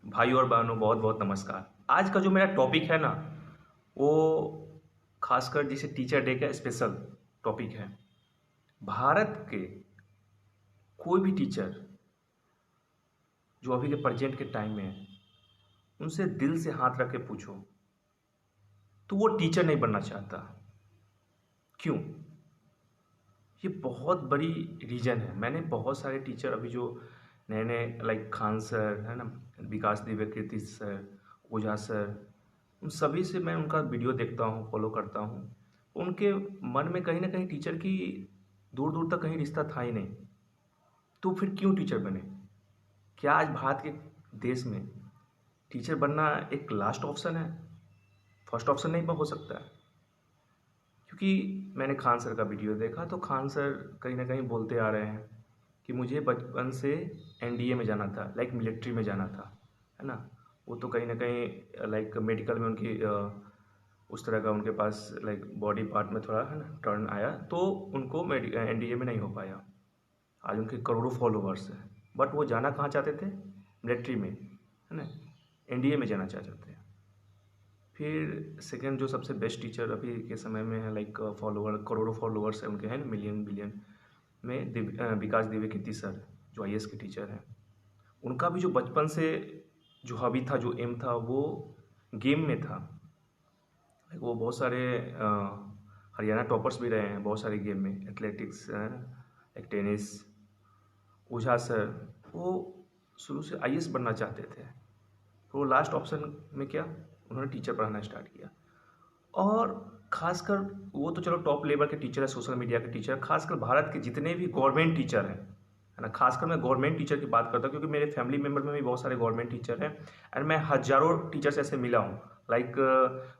भाई और बहनों, बहुत बहुत नमस्कार। आज का जो मेरा टॉपिक है ना, वो खासकर जिसे टीचर डे का स्पेशल टॉपिक है। भारत के कोई भी टीचर जो अभी के प्रेजेंट के टाइम में है, उनसे दिल से हाथ रख के पूछो तो वो टीचर नहीं बनना चाहता। क्यों? ये बहुत बड़ी रीज़न है। मैंने बहुत सारे टीचर अभी जो नए नए, लाइक खान सर है ना, विकास दिव्यकीर्ति सर, ओझा सर, उन सभी से मैं उनका वीडियो देखता हूँ, फॉलो करता हूँ। उनके मन में कहीं ना कहीं टीचर की दूर दूर तक कहीं रिश्ता था ही नहीं। तो फिर क्यों टीचर बने? क्या आज भारत के देश में टीचर बनना एक लास्ट ऑप्शन है? फर्स्ट ऑप्शन नहीं हो सकता है? क्योंकि मैंने खान सर का वीडियो देखा तो खान सर कहीं ना कहीं बोलते आ रहे हैं कि मुझे बचपन से एनडीए में जाना था, लाइक मिलिट्री में जाना था, है ना। वो तो कहीं ना कहीं लाइक मेडिकल में उनकी उस तरह का उनके पास लाइक बॉडी पार्ट में थोड़ा है ना टर्न आया, तो उनको एनडीए में नहीं हो पाया। आज उनके करोड़ों फॉलोवर्स हैं, बट वो जाना कहाँ चाहते थे? मिलिट्री में, है ना। एनडीए में जाना चाहते थे। फिर सेकंड जो सबसे बेस्ट टीचर अभी के समय में है, लाइक फॉलोवर करोड़ों फॉलोवर्स है उनके, हैं ना, मिलियन बिलियन में, विकास दिव्यकीर्ति सर, जो आईएएस के टीचर हैं। उनका भी जो बचपन से जो हॉबी था, जो एम था, वो गेम में था। लाइक वो बहुत सारे हरियाणा टॉपर्स भी रहे हैं बहुत सारे गेम में, एथलेटिक्स, लाइक टेनिस। ओझा सर, वो शुरू से आईएएस बनना चाहते थे। तो वो लास्ट ऑप्शन में क्या, उन्होंने टीचर पढ़ाना स्टार्ट किया। और खासकर वो तो चलो टॉप लेवल के टीचर है, सोशल मीडिया के टीचर। खासकर भारत के जितने भी गवर्नमेंट टीचर हैं, है ना, खासकर मैं गवर्नमेंट टीचर की बात करता हूँ क्योंकि मेरे फैमिली मेम्बर में भी बहुत सारे गवर्नमेंट टीचर हैं। एंड मैं हजारों टीचर ऐसे मिला हूँ। लाइक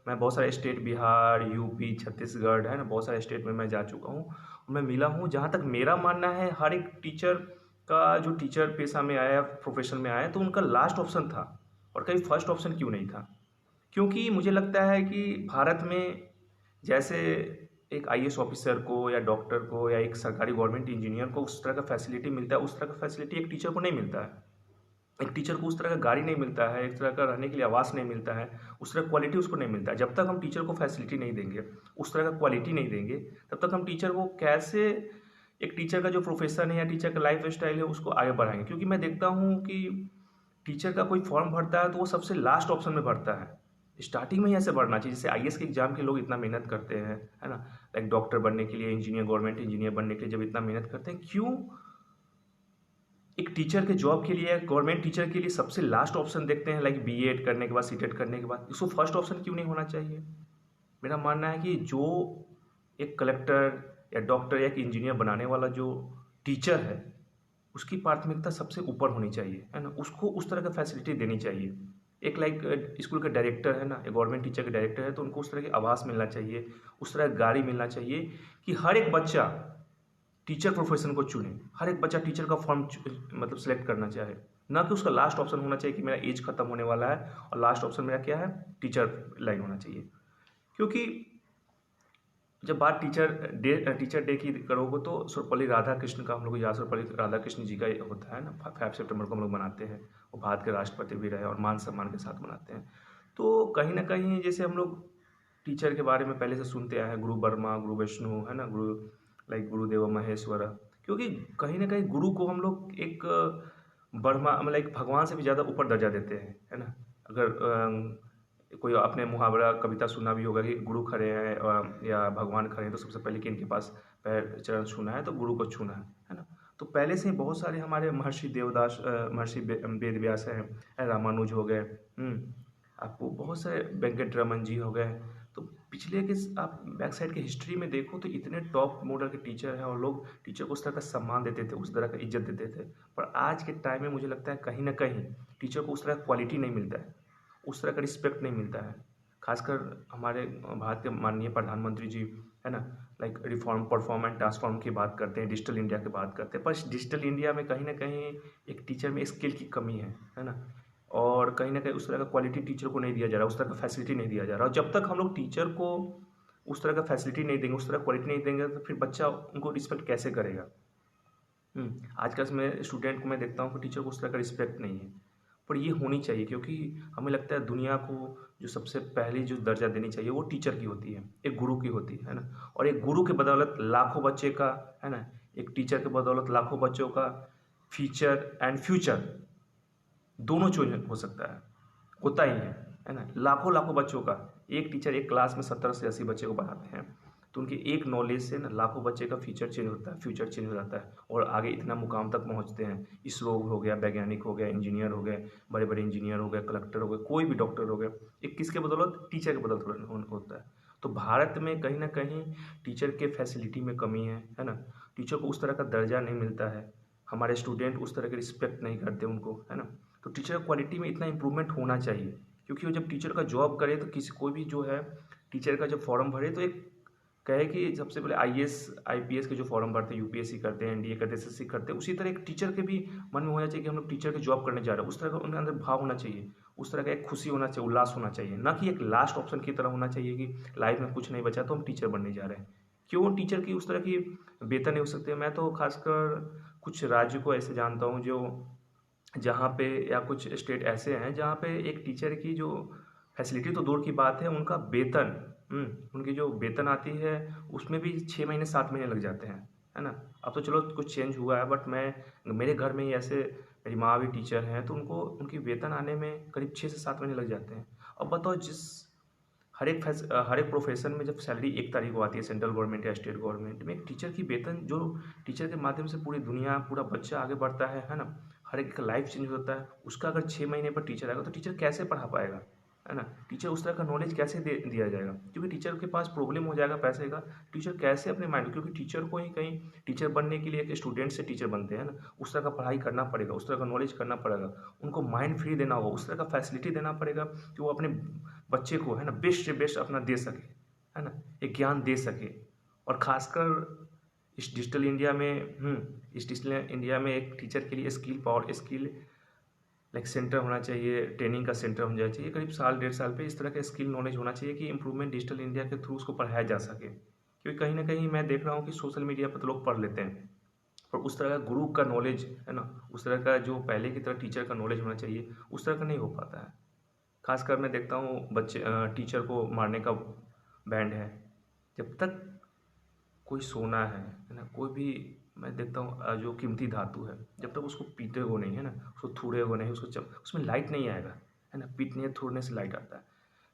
मैं बहुत सारे स्टेट, बिहार, यूपी, छत्तीसगढ़, है ना, बहुत सारे स्टेट में मैं जा चुका हूँ। मैं मिला हूँ। जहाँ तक मेरा मानना है, हर एक टीचर का जो टीचर पेशा में आया, प्रोफेशन में आया, तो उनका लास्ट ऑप्शन था। और कहीं फर्स्ट ऑप्शन क्यों नहीं था? क्योंकि मुझे लगता है कि भारत में जैसे एक आईएएस ऑफिसर को या डॉक्टर को या एक सरकारी गवर्नमेंट इंजीनियर को उस तरह का फैसिलिटी मिलता है, उस तरह का फैसिलिटी एक टीचर को नहीं मिलता है। एक टीचर को उस तरह का गाड़ी नहीं मिलता है, एक तरह का रहने के लिए आवास नहीं मिलता है, उस तरह क्वालिटी उसको नहीं मिलता है। जब तक हम टीचर को फैसिलिटी नहीं देंगे, उस तरह का क्वालिटी नहीं देंगे, तब तक हम टीचर को कैसे, एक टीचर का जो प्रोफेशन है या टीचर का लाइफ स्टाइल है, उसको आगे बढ़ाएंगे। क्योंकि मैं देखता हूँ कि टीचर का कोई फॉर्म भरता है तो वो सबसे लास्ट ऑप्शन में भरता है। स्टार्टिंग में ही ऐसे बढ़ना चाहिए। जैसे आईएएस के एग्जाम के लोग इतना मेहनत करते हैं, है ना, लाइक डॉक्टर बनने के लिए, इंजीनियर, गवर्नमेंट इंजीनियर बनने के लिए जब इतना मेहनत करते हैं, क्यों एक टीचर के जॉब के लिए, गवर्नमेंट टीचर के लिए सबसे लास्ट ऑप्शन देखते हैं? लाइक बीएड करने के बाद, सीटेट करने के बाद इसको फर्स्ट ऑप्शन क्यों नहीं होना चाहिए? मेरा मानना है कि जो एक कलेक्टर या डॉक्टर या एक इंजीनियर बनाने वाला जो टीचर है, उसकी प्राथमिकता सबसे ऊपर होनी चाहिए, है ना। उसको उस तरह का फैसिलिटी देनी चाहिए। एक लाइक स्कूल का डायरेक्टर है ना, एक गवर्नमेंट टीचर का डायरेक्टर है, तो उनको उस तरह के आवास मिलना चाहिए, उस तरह की गाड़ी मिलना चाहिए कि हर एक बच्चा टीचर प्रोफेशन को चुने। हर एक बच्चा टीचर का फॉर्म मतलब सेलेक्ट करना चाहे, ना कि उसका लास्ट ऑप्शन होना चाहिए कि मेरा एज खत्म होने वाला है और लास्ट ऑप्शन मेरा क्या है, टीचर लाइन होना चाहिए। क्योंकि जब बात टीचर डे की करोगे तो सर्वपल्ली राधाकृष्ण का हम लोग याद, सर्वपल्ली राधाकृष्ण जी का होता है ना, 5 सितंबर को हम लोग मनाते हैं। वो भारत के राष्ट्रपति भी रहे और मान सम्मान के साथ मनाते हैं। तो कहीं ना कहीं जैसे हम लोग टीचर के बारे में पहले से सुनते आए हैं, गुरु ब्रह्मा, गुरु विष्णु, है ना, गुरु, लाइक गुरुदेव महेश्वर। क्योंकि कहीं ना कहीं गुरु को हम लोग एक ब्रह्मा मतलब लाइक भगवान से भी ज़्यादा ऊपर दर्जा देते हैं, है ना। अगर कोई आपने मुहावरा कविता सुना भी होगा कि गुरु खड़े हैं या भगवान खड़े हैं तो सबसे पहले किनके पास पैर चरण छूना है, तो गुरु को छूना है ना। तो पहले से ही बहुत सारे हमारे महर्षि देवदास, महर्षि वेद व्यास हैं, रामानुज हो गए, आपको बहुत सारे वेंकट रमन जी हो गए। तो पिछले के आप बैक साइड के हिस्ट्री में देखो तो इतने टॉप मॉडल के टीचर हैं और लोग टीचर को उस तरह का सम्मान देते थे, उस तरह का इज्जत देते थे। पर आज के टाइम में मुझे लगता है कहीं ना कहीं टीचर को उस तरह का क्वालिटी नहीं मिलता है, उस तरह का रिस्पेक्ट नहीं मिलता है। खासकर हमारे भारत के माननीय प्रधानमंत्री जी, है ना, like reform, perform and transform की बात करते हैं, डिजिटल इंडिया की बात करते हैं, पर डिजिटल इंडिया में कहीं ना कहीं एक टीचर में स्किल की कमी है ना। और कहीं ना कहीं उस तरह का क्वालिटी टीचर को नहीं दिया जा रहा, उस तरह का फैसिलिटी नहीं दिया जा रहा। और जब तक हम लोग टीचर को उस तरह का फैसिलिटी नहीं देंगे, उस तरह क्वालिटी नहीं देंगे, तो फिर बच्चा उनको रिस्पेक्ट कैसे करेगा? आजकल मैं स्टूडेंट को मैं देखता हूँ कि टीचर को उस तरह का रिस्पेक्ट नहीं है। पर ये होनी चाहिए, क्योंकि हमें लगता है दुनिया को जो सबसे पहली जो दर्जा देनी चाहिए वो टीचर की होती है, एक गुरु की होती है ना। और एक गुरु के बदौलत लाखों बच्चे का, है ना, एक टीचर के बदौलत लाखों बच्चों का फीचर एंड फ्यूचर दोनों चेंज हो सकता है, होता ही है ना। लाखों लाखों बच्चों का, एक टीचर एक क्लास में 70 से 80 बच्चे को पढ़ाते हैं, तो उनके एक नॉलेज से ना लाखों बच्चे का फीचर चेंज होता है, फ्यूचर चेंज हो जाता है, और आगे इतना मुकाम तक पहुंचते हैं। इसरो हो गया, वैज्ञानिक हो गया, इंजीनियर हो गए, बड़े बड़े इंजीनियर हो गए, कलेक्टर हो गए, कोई भी डॉक्टर हो गए, एक किसके बदौलत? टीचर के बदौलत होता है। तो भारत में कहीं ना कहीं टीचर के फैसिलिटी में कमी है ना। टीचर को उस तरह का दर्जा नहीं मिलता है, हमारे स्टूडेंट उस तरह के रिस्पेक्ट नहीं करते उनको, है ना। तो टीचर क्वालिटी में इतना इम्प्रूवमेंट होना चाहिए, क्योंकि वो जब टीचर का जॉब करे तो किसी कोई भी जो है टीचर का जब फॉर्म भरे तो एक कहे कि सबसे पहले आईएएस आईपीएस के जो फॉर्म भरते हैं, यूपीएससी करते हैं, एनडीए करते हैं, एसएससी करते हैं, उसी तरह एक टीचर के भी मन में होना चाहिए कि हम लोग टीचर के जॉब करने जा रहे हैं। उस तरह का उनके अंदर भाव होना चाहिए, उस तरह का एक खुशी होना चाहिए, उल्लास होना चाहिए, ना कि एक लास्ट ऑप्शन की तरह होना चाहिए कि लाइफ में कुछ नहीं बचा तो हम टीचर बनने जा रहे हैं। क्यों टीचर की उस तरह की वेतन नहीं हो सकते? मैं तो खासकर कुछ राज्य को ऐसे जानता हूँ जो जहाँ पे, या कुछ स्टेट ऐसे हैं जहाँ पे एक टीचर की जो फैसिलिटी तो दूर की बात है, उनका वेतन, उनकी जो वेतन आती है उसमें भी 6 महीने 7 महीने लग जाते हैं, है ना। अब तो चलो कुछ चेंज हुआ है, बट मेरे घर में ही ऐसे, मेरी माँ भी टीचर हैं, तो उनको उनकी वेतन आने में करीब 6 से 7 महीने लग जाते हैं। अब बताओ, हर एक प्रोफेशन में जब सैलरी 1 तारीख को आती है, सेंट्रल गवर्नमेंट या स्टेट गवर्नमेंट में, एक टीचर की वेतन, जो टीचर के माध्यम से पूरी दुनिया, पूरा बच्चा आगे बढ़ता है ना, हर एक का लाइफ चेंज होता है, उसका अगर 6 महीने पर टीचर आएगा तो टीचर कैसे पढ़ा पाएगा, है ना। टीचर उस तरह का नॉलेज कैसे दिया जाएगा, क्योंकि टीचर के पास प्रॉब्लम हो जाएगा पैसे का। टीचर कैसे अपने माइंड, क्योंकि टीचर को ही कहीं टीचर बनने के लिए एक स्टूडेंट से टीचर बनते हैं ना, उस तरह का पढ़ाई करना पड़ेगा, उस तरह का नॉलेज करना पड़ेगा, उनको माइंड फ्री देना होगा, उस तरह का फैसिलिटी देना पड़ेगा कि वो अपने बच्चे को, है ना, बेस्ट से बेस्ट अपना दे सके, है ना, एक ज्ञान दे सके। और खासकर इस डिजिटल इंडिया में एक टीचर के लिए स्किल लाइक सेंटर होना चाहिए, ट्रेनिंग का सेंटर होना चाहिए, करीब साल 1.5 साल पे इस तरह का स्किल नॉलेज होना चाहिए कि इम्प्रूवमेंट डिजिटल इंडिया के थ्रू उसको पढ़ाया जा सके। क्योंकि कहीं ना कहीं मैं देख रहा हूँ कि सोशल मीडिया पर तो लोग पढ़ लेते हैं, पर उस तरह का गुरु का नॉलेज, है ना, उस तरह का जो पहले की तरह टीचर का नॉलेज होना चाहिए, उस तरह का नहीं हो पाता है। खासकर मैं देखता हूँ बच्चे टीचर को मारने का बैंड है। जब तक कोई सोना है ना, कोई भी, मैं देखता हूँ जो कीमती धातु है, जब तक उसको पीते हो नहीं, है ना, उसको थूड़े हो नहीं, उसमें लाइट नहीं आएगा, है ना। पीटने थोड़ने से लाइट आता है।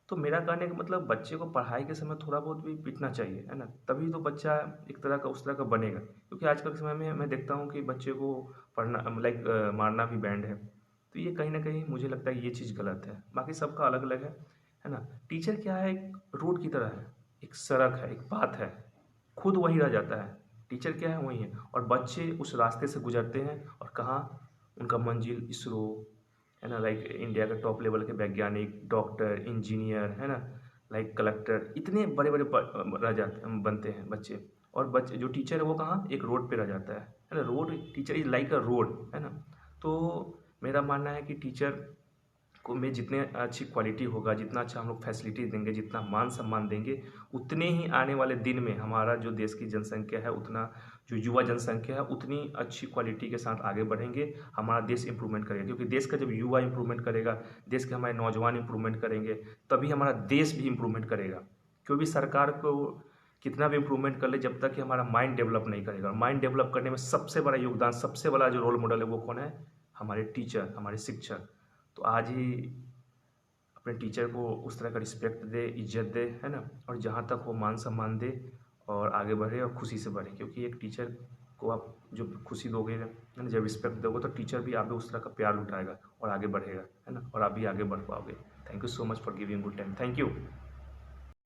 तो मेरा कहने का मतलब, बच्चे को पढ़ाई के समय थोड़ा बहुत भी पीटना चाहिए, है ना, तभी तो बच्चा एक तरह का उस तरह का बनेगा। क्योंकि आजकल के समय में मैं देखता हूँ कि बच्चे को पढ़ना लाइक मारना भी बैंड है। तो ये कहीं ना कहीं मुझे लगता है ये चीज़ गलत है। बाकी सबका अलग अलग है ना। टीचर क्या है, एक रोड की तरह है, एक सड़क है, एक बात है, खुद वही रह जाता है। टीचर क्या है, वही है, और बच्चे उस रास्ते से गुजरते हैं, और कहाँ उनका मंजिल इसरो, है ना, लाइक इंडिया के टॉप लेवल के वैज्ञानिक, डॉक्टर, इंजीनियर, है ना, लाइक कलेक्टर, इतने बड़े बड़े रह जाते बनते हैं बच्चे। और बच्चे जो टीचर है वो कहाँ, एक रोड पे रह जाता है ना। Road, teacher is like a road, है ना। तो मेरा मानना है कि टीचर को में जितने अच्छी क्वालिटी होगा, जितना अच्छा हम लोग फैसिलिटी देंगे, जितना मान सम्मान देंगे, उतने ही आने वाले दिन में हमारा जो देश की जनसंख्या है, उतना जो युवा जनसंख्या है, उतनी अच्छी क्वालिटी के साथ आगे बढ़ेंगे, हमारा देश इंप्रूवमेंट करेगा। क्योंकि देश का जब युवा इंप्रूवमेंट करेगा, देश के हमारे नौजवान इंप्रूवमेंट करेंगे, तभी हमारा देश भी इंप्रूवमेंट करेगा। क्योंकि सरकार को कितना भी इंप्रूवमेंट कर ले, जब तक कि हमारा माइंड डेवलप नहीं करेगा। माइंड डेवलप करने में सबसे बड़ा योगदान, सबसे बड़ा जो रोल मॉडल है वो कौन है? हमारे टीचर, हमारे शिक्षक। तो आज ही अपने टीचर को उस तरह का रिस्पेक्ट दे, इज्जत दे, है ना, और जहाँ तक हो मान सम्मान दे, और आगे बढ़े और खुशी से बढ़े। क्योंकि एक टीचर को आप जब खुशी दोगे ना, है ना, जब रिस्पेक्ट दोगे, तो टीचर भी आप पे उस तरह का प्यार लुटाएगा और आगे बढ़ेगा, है ना, और आप भी आगे बढ़ पाओगे। Thank you so much for giving good time. Thank you.